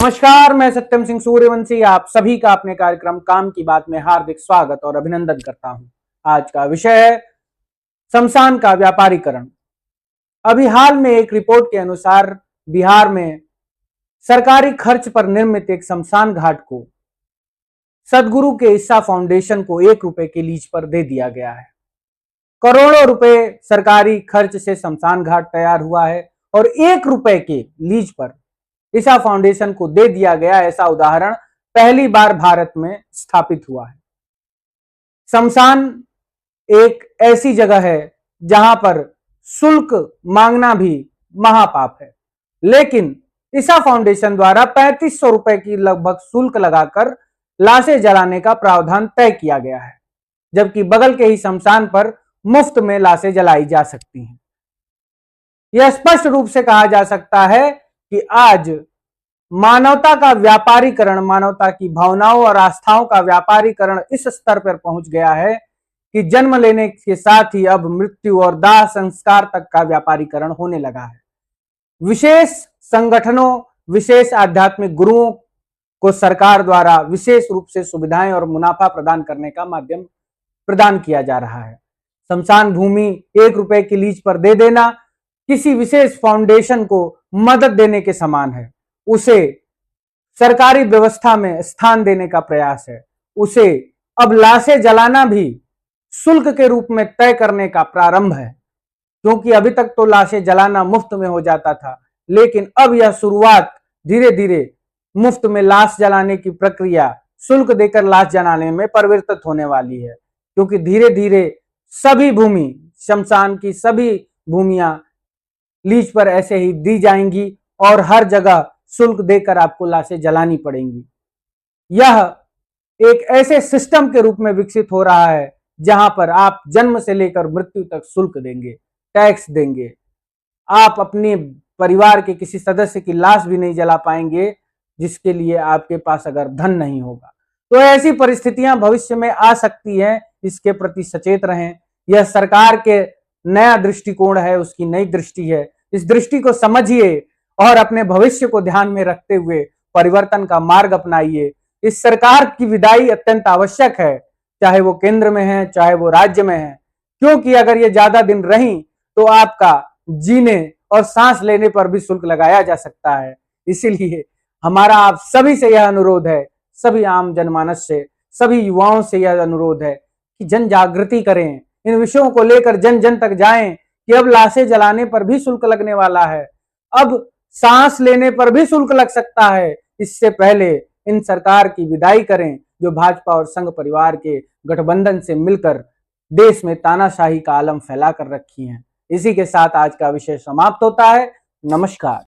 नमस्कार, मैं सत्यम सिंह सूर्यवंशी आप सभी का अपने कार्यक्रम काम की बात में हार्दिक स्वागत और अभिनंदन करता हूं। आज का विषय है शमशान का व्यापारीकरण। अभी हाल में एक रिपोर्ट के अनुसार बिहार में सरकारी खर्च पर निर्मित एक शमशान घाट को सदगुरु के ईसा फाउंडेशन को 1 रुपए के लीज पर दे दिया गया है। करोड़ों रुपए सरकारी खर्च से शमशान घाट तैयार हुआ है और 1 रुपए के लीज पर ईसा फाउंडेशन को दे दिया गया, ऐसा उदाहरण पहली बार भारत में स्थापित हुआ है। शमशान एक ऐसी जगह है जहां पर शुल्क मांगना भी महापाप है, लेकिन ईसा फाउंडेशन द्वारा 3500 रुपए की लगभग शुल्क लगाकर लाशें जलाने का प्रावधान तय किया गया है, जबकि बगल के ही शमशान पर मुफ्त में लाशें जलाई जा सकती हैं। यह स्पष्ट रूप से कहा जा सकता है कि आज मानवता का व्यापारीकरण, मानवता की भावनाओं और आस्थाओं का व्यापारीकरण इस स्तर पर पहुंच गया है कि जन्म लेने के साथ ही अब मृत्यु और दाह संस्कार तक का व्यापारीकरण होने लगा है। विशेष संगठनों, विशेष आध्यात्मिक गुरुओं को सरकार द्वारा विशेष रूप से सुविधाएं और मुनाफा प्रदान करने का माध्यम प्रदान किया जा रहा है। शमशान भूमि 1 रुपए की लीज पर दे देना किसी विशेष फाउंडेशन को मदद देने के समान है। उसे सरकारी व्यवस्था में स्थान देने का प्रयास है। उसे अब लाशें जलाना भी शुल्क के रूप में तय करने का प्रारंभ है, क्योंकि अभी तक तो लाशें जलाना मुफ्त में हो जाता था, लेकिन अब यह शुरुआत धीरे धीरे मुफ्त में लाश जलाने की प्रक्रिया शुल्क देकर लाश जलाने में परिवर्तित होने वाली है, क्योंकि धीरे धीरे सभी भूमि, शमशान की सभी भूमियां लीज पर ऐसे ही दी जाएंगी और हर जगह शुल्क देकर आपको लाशें जलानी पड़ेंगी। यह एक ऐसे सिस्टम के रूप में विकसित हो रहा है जहां पर आप जन्म से लेकर मृत्यु तक शुल्क देंगे, टैक्स देंगे। आप अपने परिवार के किसी सदस्य की लाश भी नहीं जला पाएंगे जिसके लिए आपके पास अगर धन नहीं होगा। तो ऐसी परिस्थितियां भविष्य में आ सकती हैं, इसके प्रति सचेत रहें। यह सरकार के नया दृष्टिकोण है, उसकी नई दृष्टि है। इस दृष्टि को समझिए और अपने भविष्य को ध्यान में रखते हुए परिवर्तन का मार्ग अपनाइए। इस सरकार की विदाई अत्यंत आवश्यक है, चाहे वो केंद्र में है, चाहे वो राज्य में है, क्योंकि अगर ये ज्यादा दिन रही तो आपका जीने और सांस लेने पर भी शुल्क लगाया जा सकता है। इसीलिए हमारा आप सभी से यह अनुरोध है, सभी आम जनमानस से, सभी युवाओं से यह अनुरोध है कि जन जागृति करें, इन विषयों को लेकर जन जन तक जाएं कि अब लाशें जलाने पर भी शुल्क लगने वाला है, अब सांस लेने पर भी शुल्क लग सकता है। इससे पहले इन सरकार की विदाई करें जो भाजपा और संघ परिवार के गठबंधन से मिलकर देश में तानाशाही का आलम फैला कर रखी है। इसी के साथ आज का विषय समाप्त होता है। नमस्कार।